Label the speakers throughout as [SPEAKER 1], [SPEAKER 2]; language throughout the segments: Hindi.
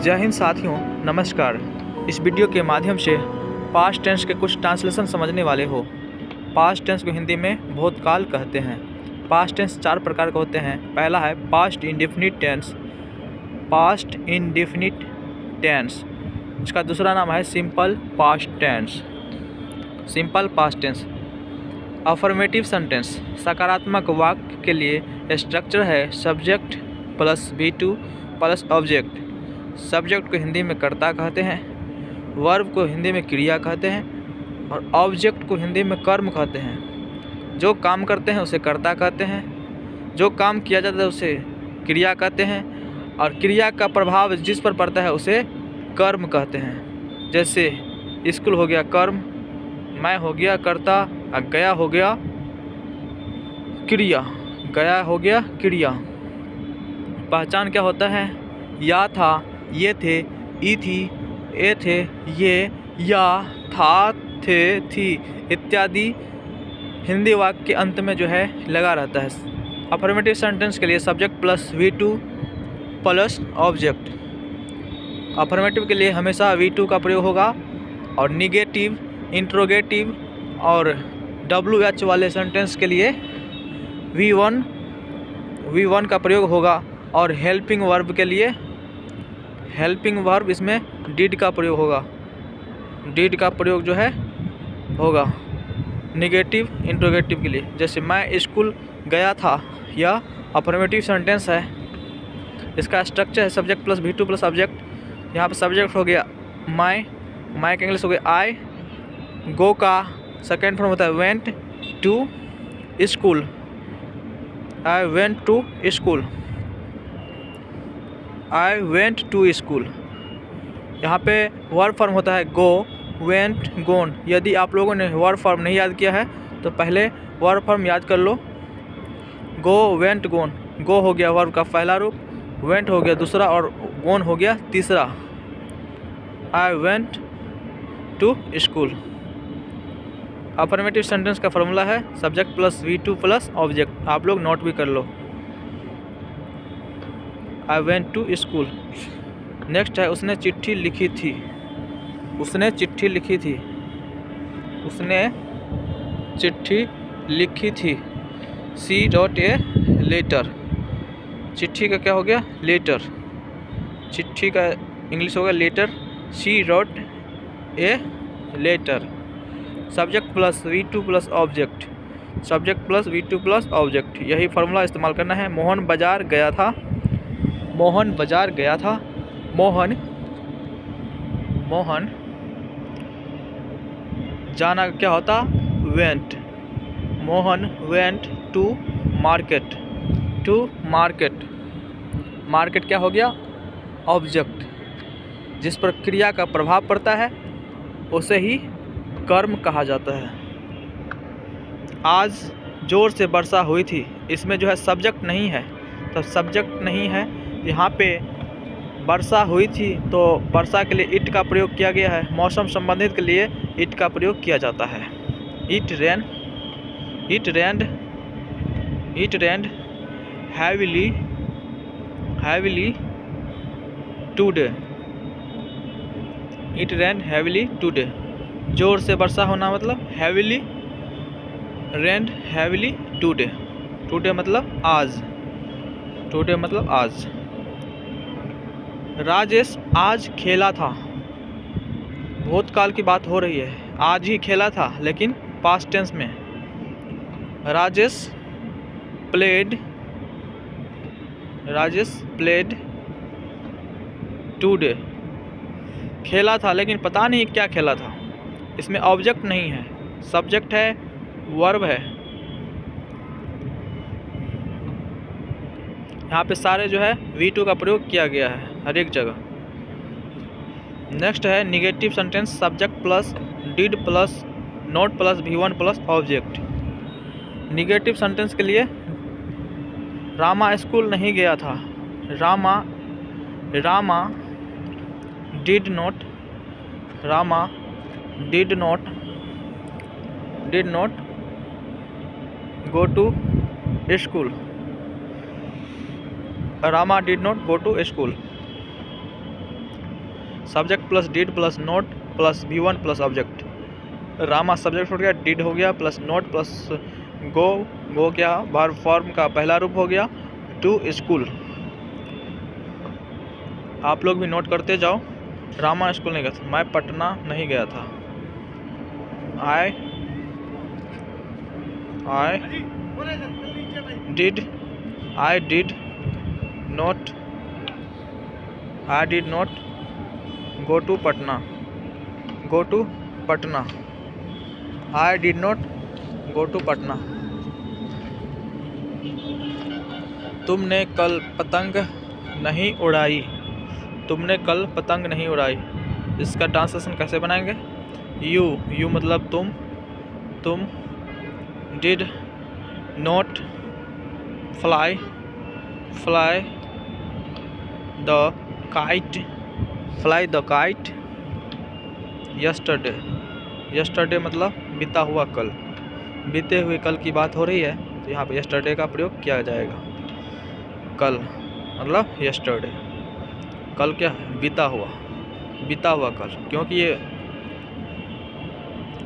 [SPEAKER 1] जय हिंद साथियों, नमस्कार। इस वीडियो के माध्यम से पास्ट टेंस के कुछ ट्रांसलेशन समझने वाले हो। पास्ट टेंस को हिंदी में भूतकाल कहते हैं। पास्ट टेंस 4 प्रकार के होते हैं। पहला है past indefinite tense. Past indefinite tense, इसका दूसरा नाम है simple past tense. Simple past tense. Affirmative sentence, सकारात्मक वाक्य के लिए स्ट्रक्चर है subject plus V2 plus object. Subject को हिंदी में कर्ता कहते हैं, वर्ब को हिंदी में क्रिया कहते हैं और ऑब्जेक्ट को हिंदी में कर्म कहते हैं। जो काम करते हैं उसे कर्ता कहते हैं, जो काम किया जाता है उसे क्रिया कहते हैं और क्रिया का प्रभाव जिस पर पड़ता है उसे कर्म कहते हैं। जैसे स्कूल हो गया कर्म, मैं हो गया कर्ता और गया हो गया क्रिया। गया हो गया क्रिया। पहचान क्या होता है? या था, ये थे, ई थी, ए थे, ये, या, था, थे, थी इत्यादि हिंदी वाक्य के अंत में जो है लगा रहता है। अफर्मेटिव सेंटेंस के लिए subject plus V2 plus object. Affirmative के लिए हमेशा V2 का प्रयोग होगा और निगेटिव, इंट्रोगेटिव और WH वाले सेंटेंस के लिए V1 का प्रयोग होगा और हेल्पिंग वर्ब के लिए हेल्पिंग वर्ब इसमें डिड का प्रयोग होगा। डिड का प्रयोग जो है होगा निगेटिव इंट्रोगेटिव के लिए। जैसे मैं स्कूल गया था, यह अफर्मेटिव सेंटेंस है। इसका स्ट्रक्चर है subject plus V2 plus object. यहाँ पर सब्जेक्ट हो गया मैं का इंग्लिश हो गया आई। गो का सेकेंड फॉर्म होता है went to school. I went to school. I went to school. यहाँ पे वर्ब फॉर्म होता है गो, वेंट, गोन। यदि आप लोगों ने वर्ब फॉर्म नहीं याद किया है तो पहले वर्ब फॉर्म याद कर लो। गो, वेंट, गोन। गो हो गया वर्ब का पहला रूप, वेंट हो गया दूसरा और गोन हो गया तीसरा। I went to school. Affirmative sentence का फॉर्मूला है subject plus V2 plus object. आप लोग नोट भी कर लो। I went to school. Next है उसने चिट्ठी लिखी थी। उसने चिट्ठी लिखी थी। उसने चिट्ठी लिखी थी। She wrote a letter. चिट्ठी का क्या हो गया? लेटर। चिट्ठी का इंग्लिश होगा letter. She wrote a letter. Subject plus V2 plus object. Subject plus V2 plus object, यही फार्मूला इस्तेमाल करना है। मोहन बाजार गया था। मोहन बाजार गया था। मोहन जाना क्या होता? Went. Mohan went to market. To market. Market क्या हो गया? ऑब्जेक्ट। जिस पर क्रिया का प्रभाव पड़ता है उसे ही कर्म कहा जाता है। आज जोर से वर्षा हुई थी। इसमें जो है सब्जेक्ट नहीं है, तो सब्जेक्ट नहीं है। यहाँ पे वर्षा हुई थी तो वर्षा के लिए इट का प्रयोग किया गया है। मौसम संबंधित के लिए इट का प्रयोग किया जाता है। It rained heavily today. It rained heavily today. जोर से वर्षा होना मतलब हैवीली रेन्ड हैवीली टुडे। टुडे मतलब आज। टुडे मतलब आज। राजेश आज खेला था। भूतकाल की बात हो रही है। आज ही खेला था लेकिन पास्ट टेंस में। Rajesh played today. खेला था लेकिन पता नहीं क्या खेला था। इसमें ऑब्जेक्ट नहीं है, सब्जेक्ट है, वर्ब है। यहाँ पे सारे जो है V2 का प्रयोग किया गया है हर एक जगह। नेक्स्ट है negative sentence, subject plus did plus not plus V1 plus object. Negative sentence के लिए रामा स्कूल नहीं गया था। Rama did not go to school. Rama did not go to school. Subject plus did plus not plus V1 plus object. Rama subject हो गया, डिड हो गया प्लस नोट प्लस गो क्या वर्ब फॉर्म का पहला रूप हो गया, टू स्कूल। आप लोग भी नोट करते जाओ। रामा स्कूल नहीं गया था, मैं पटना नहीं गया था। I did not go to Patna. I did not go to Patna. तुमने कल पतंग नहीं उड़ाई। इसका ट्रांसलेशन कैसे बनाएंगे? यू मतलब तुम did not fly the kite yesterday मतलब बीता हुआ कल, बीते हुए कल की बात हो रही है तो यहाँ पे यस्टरडे का प्रयोग किया जाएगा। कल मतलब यस्टरडे, कल क्या है? बीता हुआ कल, क्योंकि ये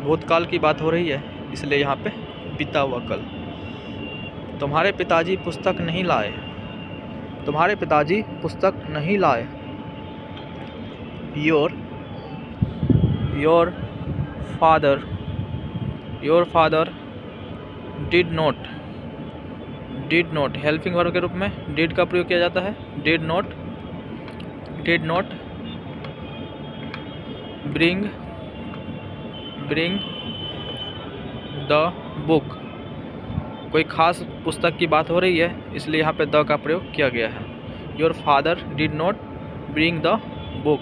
[SPEAKER 1] भूतकाल की बात हो रही है इसलिए यहाँ पे बीता हुआ कल। तुम्हारे पिताजी पुस्तक नहीं लाए। Your father did not helping verb के रूप में डिड का प्रयोग किया जाता है। Did not bring the book. कोई खास पुस्तक की बात हो रही है इसलिए यहाँ पे द का प्रयोग किया गया है। Your father did not bring the book.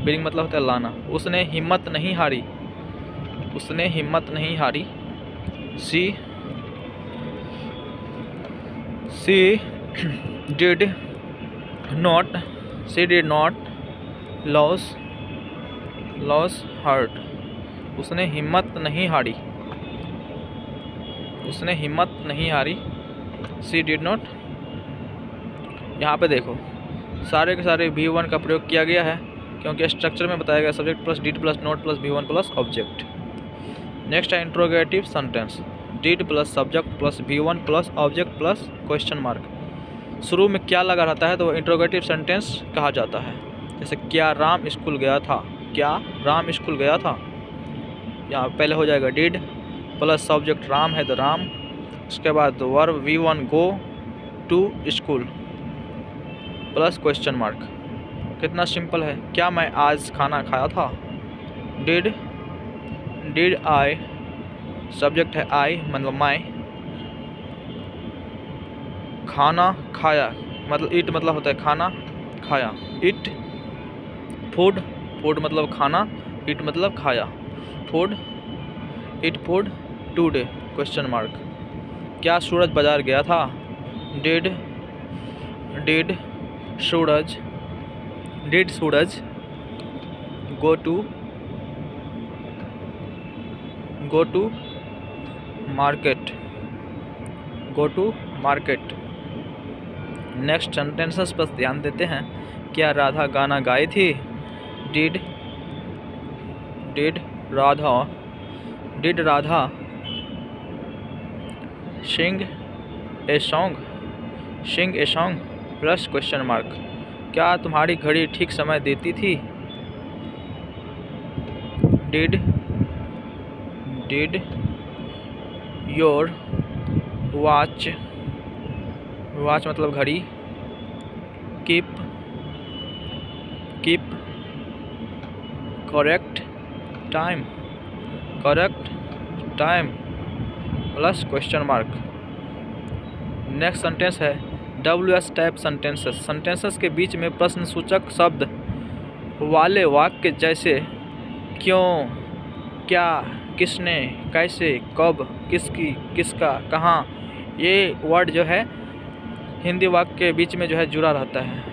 [SPEAKER 1] Bring मतलब होता है लाना। उसने हिम्मत नहीं हारी। She did not loss heart. उसने हिम्मत नहीं हारी। She did not. यहाँ पे देखो सारे के सारे V1 का प्रयोग किया गया है क्योंकि स्ट्रक्चर में बताया गया subject plus did plus not plus V1 plus object. Next है interrogative sentence. Did plus subject plus V1 plus object plus question mark. शुरू में क्या लगा रहता है तो वो इंट्रोगेटिव सेंटेंस कहा जाता है। जैसे क्या राम स्कूल गया था, यहाँ पहले हो जाएगा डिड प्लस सब्जेक्ट राम है तो राम, उसके बाद verb V1 go to school plus question mark. कितना सिंपल है। क्या मैं आज खाना खाया था? डिड आई, सब्जेक्ट है आई मतलब मैं, खाना खाया मतलब ईट मतलब होता है खाना खाया। ईट फूड मतलब खाना, ईट मतलब खाया। Eat food today question mark. क्या सूरज बाजार गया था? Did Suraj go to market. Next sentences पर ध्यान देते हैं। क्या राधा गाना गाई थी? Did Radha sing a song plus question mark. क्या तुम्हारी घड़ी ठीक समय देती थी? डिड योर वॉच मतलब घड़ी keep correct time plus question mark. Next sentence है WS टाइप सेंटेंसेस के बीच में प्रश्न सूचक शब्द वाले वाक्य जैसे क्यों, क्या, किसने, कैसे, कब, किसकी, किसका, कहाँ, ये वर्ड जो है हिंदी वाक्य के बीच में जो है जुड़ा रहता है।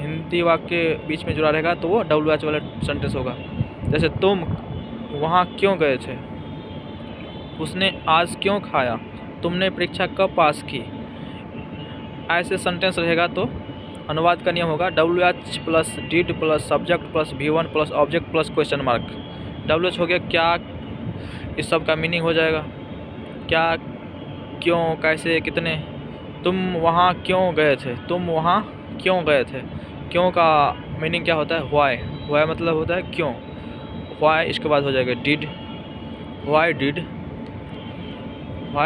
[SPEAKER 1] हिंदी वाक्य बीच में जुड़ा रहेगा तो वो WH वाला सेंटेंस होगा। जैसे तुम वहाँ क्यों गए थे, उसने आज क्यों खाया, तुमने परीक्षा कब पास की। ऐसे सेंटेंस रहेगा तो अनुवाद का नियम होगा WH plus did plus subject plus V1 plus object plus question mark. WH हो गया क्या, इस सब का मीनिंग हो जाएगा क्या, क्यों, कैसे, कितने। तुम वहाँ क्यों गए थे, तुम वहाँ क्यों गए थे। क्यों का मीनिंग क्या होता है, व्हाई। व्हाई मतलब होता है क्यों, व्हाई। इसके बाद हो जाएगा did, why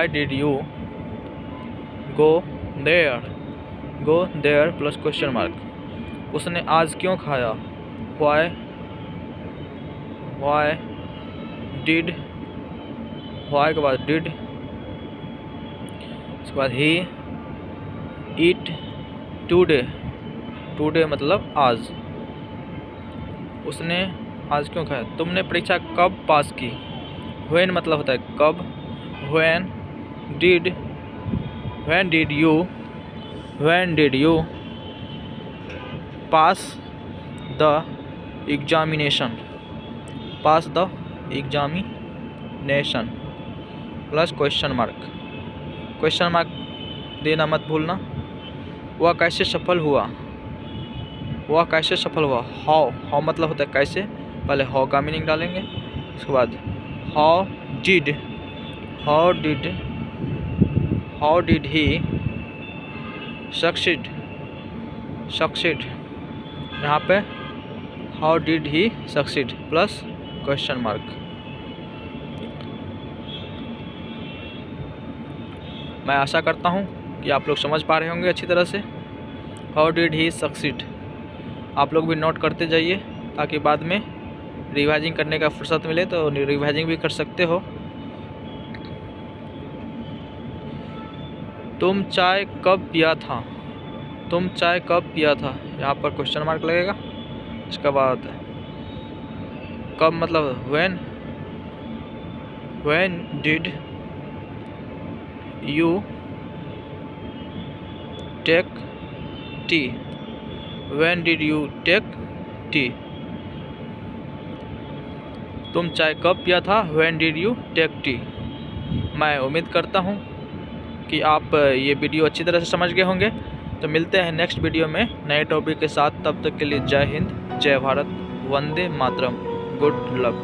[SPEAKER 1] did you go there plus question mark. उसने आज क्यों खाया, व्हाई डिड, व्हाई के बाद डिड। उसके बाद ही ईट टुडे मतलब आज। उसने आज क्यों खाया। तुमने परीक्षा कब पास की, व्हेन मतलब होता है कब। When did you pass the examination plus question mark देना मत भूलना। वह कैसे सफल हुआ, हाउ मतलब होता है कैसे, पहले हाउ का मीनिंग डालेंगे। उसके बाद हाउ डिड ही सक्सीड। यहाँ पे how did he succeed plus question mark. मैं आशा करता हूँ कि आप लोग समझ पा रहे होंगे अच्छी तरह से। हाउ डिड ही सक्सीड आप लोग भी नोट करते जाइए ताकि बाद में रिवाइजिंग करने का फुर्सत मिले तो रिवाइजिंग भी कर सकते हो। तुम चाय कब पिया था, यहाँ पर क्वेश्चन मार्क लगेगा। इसके बाद कब मतलब when did you take tea, तुम चाय कब पिया था, when did you take tea. मैं उम्मीद करता हूँ कि आप ये वीडियो अच्छी तरह से समझ गए होंगे। तो मिलते हैं नेक्स्ट वीडियो में नए टॉपिक के साथ। तब तक के लिए जय हिंद, जय भारत, वंदे मातरम, गुड लक।